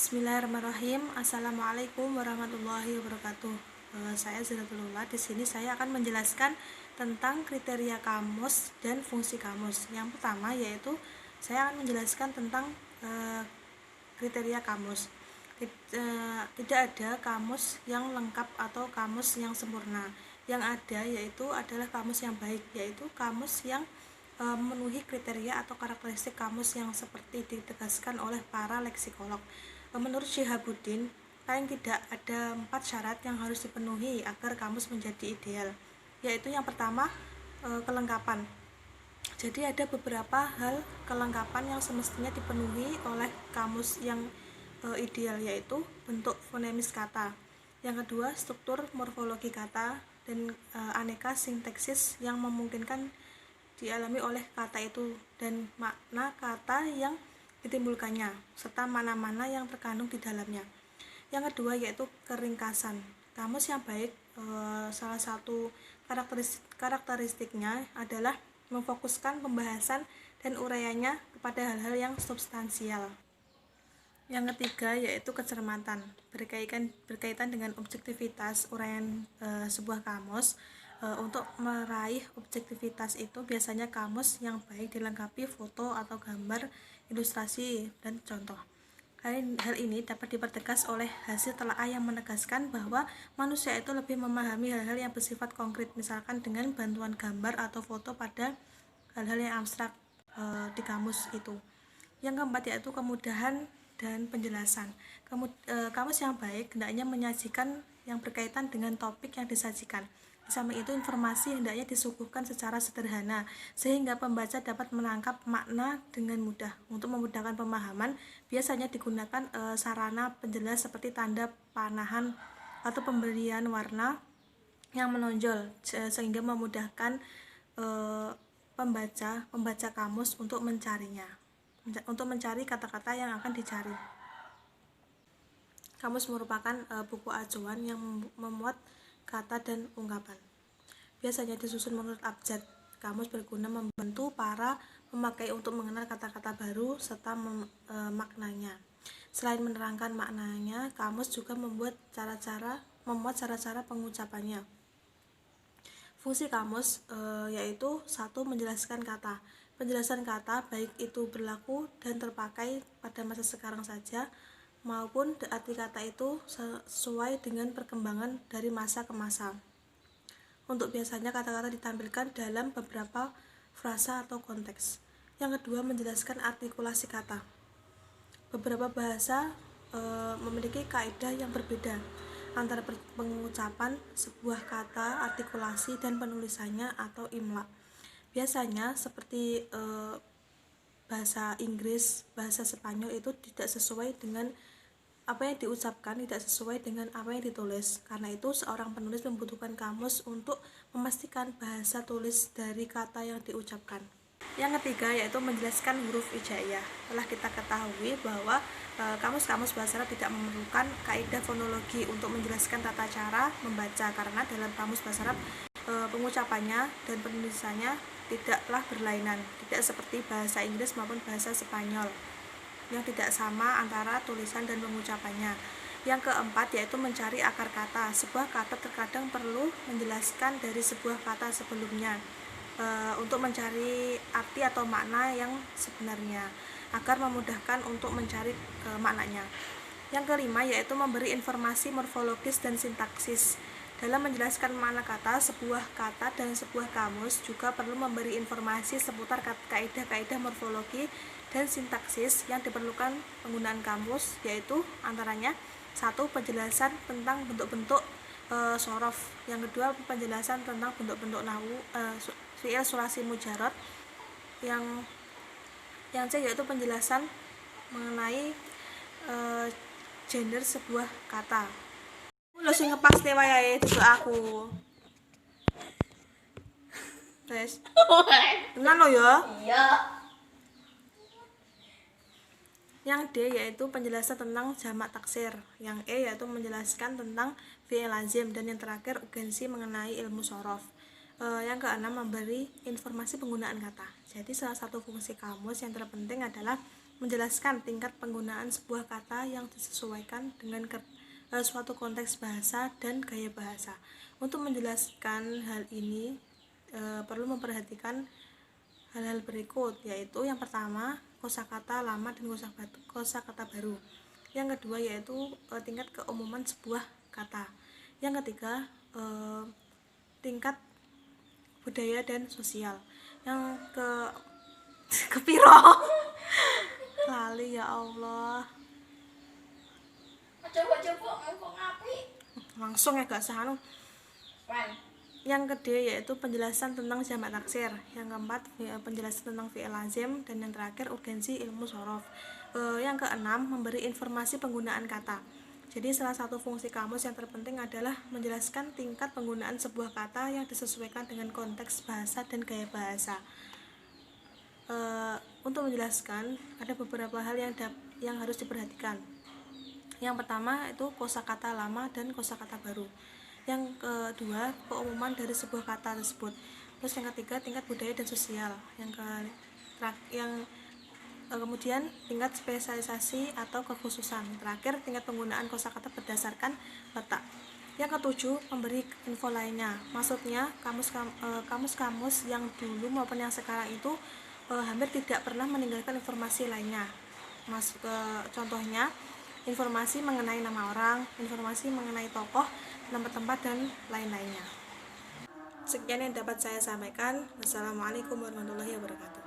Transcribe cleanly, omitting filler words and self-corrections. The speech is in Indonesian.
Bismillahirrahmanirrahim. Assalamualaikum warahmatullahi wabarakatuh. Saya Ziratul. Di sini saya akan menjelaskan tentang kriteria kamus dan fungsi kamus. Yang pertama yaitu saya akan menjelaskan tentang kriteria kamus. Tidak ada kamus yang lengkap atau kamus yang sempurna. Yang ada yaitu adalah kamus yang baik, yaitu kamus yang memenuhi kriteria atau karakteristik kamus yang seperti ditegaskan oleh para leksikolog. Menurut Syihabuddin, paling tidak ada 4 syarat yang harus dipenuhi agar kamus menjadi ideal, yaitu yang pertama kelengkapan. Jadi ada beberapa hal kelengkapan yang semestinya dipenuhi oleh kamus yang ideal, yaitu bentuk fonemis kata, yang kedua struktur morfologi kata, dan aneka sintaksis yang memungkinkan dialami oleh kata itu, dan makna kata yang ditimbulkannya, serta mana-mana yang terkandung di dalamnya. Yang kedua yaitu keringkasan. Kamus yang baik, salah satu karakteristiknya adalah memfokuskan pembahasan dan uraiannya kepada hal-hal yang substansial. Yang ketiga yaitu kecermatan, berkaitan dengan objektivitas uraian sebuah kamus. Untuk meraih objektivitas itu biasanya kamus yang baik dilengkapi foto atau gambar, ilustrasi, dan contoh. Hal ini dapat dipertegas oleh hasil telaah yang menegaskan bahwa manusia itu lebih memahami hal-hal yang bersifat konkret, misalkan dengan bantuan gambar atau foto pada hal-hal yang abstrak di kamus itu. Yang keempat yaitu kemudahan dan penjelasan. Kamus yang baik hendaknya menyajikan yang berkaitan dengan topik yang disajikan. Di samping itu, informasi hendaknya disuguhkan secara sederhana sehingga pembaca dapat menangkap makna dengan mudah. Untuk memudahkan pemahaman, biasanya digunakan sarana penjelas seperti tanda panahan atau pemberian warna yang menonjol sehingga memudahkan pembaca kamus untuk mencari kata-kata yang akan dicari. Kamus merupakan buku acuan yang memuat kata dan ungkapan. Biasanya disusun menurut abjad. Kamus berguna membantu para pemakai untuk mengenal kata-kata baru serta maknanya. Selain menerangkan maknanya, kamus juga memuat cara-cara pengucapannya. Fungsi kamus yaitu satu, menjelaskan kata. Penjelasan kata baik itu berlaku dan terpakai pada masa sekarang saja maupun arti kata itu sesuai dengan perkembangan dari masa ke masa. Untuk biasanya kata-kata ditampilkan dalam beberapa frasa atau konteks. Yang kedua, menjelaskan artikulasi kata. Beberapa bahasa memiliki kaidah yang berbeda antara pengucapan sebuah kata, artikulasi, dan penulisannya atau imla. Biasanya seperti bahasa Inggris, bahasa Spanyol itu tidak sesuai dengan apa yang diucapkan, tidak sesuai dengan apa yang ditulis. Karena itu seorang penulis membutuhkan kamus untuk memastikan bahasa tulis dari kata yang diucapkan. Yang ketiga yaitu menjelaskan huruf hijaiyah. Telah kita ketahui bahwa kamus-kamus bahasa Arab tidak memerlukan kaidah fonologi untuk menjelaskan tata cara membaca, karena dalam kamus bahasa Arab pengucapannya dan penulisannya tidaklah berlainan, tidak seperti bahasa Inggris maupun bahasa Spanyol yang tidak sama antara tulisan dan pengucapannya. Yang keempat yaitu mencari akar kata. Sebuah kata terkadang perlu menjelaskan dari sebuah kata sebelumnya untuk mencari arti atau makna yang sebenarnya agar memudahkan untuk mencari maknanya. Yang kelima yaitu memberi informasi morfologis dan sintaksis. Dalam menjelaskan makna kata, sebuah kata dan sebuah kamus juga perlu memberi informasi seputar kaidah-kaidah morfologi dan sintaksis yang diperlukan penggunaan kamus, yaitu antaranya satu, penjelasan tentang bentuk-bentuk sorof. Yang kedua, penjelasan tentang bentuk-bentuk nahwu, fi'il, sulasi, mujarad. Yang C yaitu penjelasan mengenai gender sebuah kata. Lo sing ngepas teh wayahe duduk aku. Tes. Tenan lo ya? Iya. Yang D yaitu penjelasan tentang jamak taksir. Yang E yaitu menjelaskan tentang fi'il lazim, dan yang terakhir urgensi mengenai ilmu sorof. Yang keenam memberi informasi penggunaan kata. Jadi salah satu fungsi kamus yang terpenting adalah menjelaskan tingkat penggunaan sebuah kata yang disesuaikan dengan suatu konteks bahasa dan gaya bahasa. Untuk menjelaskan hal ini perlu memperhatikan hal-hal berikut, yaitu yang pertama kosakata lama dan kosakata baru. Yang kedua yaitu tingkat keumuman sebuah kata. Yang ketiga tingkat budaya dan sosial. Yang kepiro lali ya Allah, langsung ya gak sah Yang kedua yaitu penjelasan tentang jamak taksir. Yang keempat penjelasan tentang fi'il lazim, dan yang terakhir urgensi ilmu shorof. Yang keenam memberi informasi penggunaan kata. Jadi salah satu fungsi kamus yang terpenting adalah menjelaskan tingkat penggunaan sebuah kata yang disesuaikan dengan konteks bahasa dan gaya bahasa. Untuk menjelaskan ada beberapa hal yang harus diperhatikan. Yang pertama itu kosakata lama dan kosakata baru. Yang kedua keumuman dari sebuah kata tersebut. Terus yang ketiga tingkat budaya dan sosial. Kemudian tingkat spesialisasi atau kekhususan. Terakhir tingkat penggunaan kosakata berdasarkan letak. Yang ketujuh memberi info lainnya. Maksudnya kamus-kamus yang dulu maupun yang sekarang itu hampir tidak pernah meninggalkan informasi lainnya. Contohnya informasi mengenai nama orang, informasi mengenai tokoh, nama tempat, dan lain-lainnya. Sekian yang dapat saya sampaikan. Wassalamualaikum warahmatullahi wabarakatuh.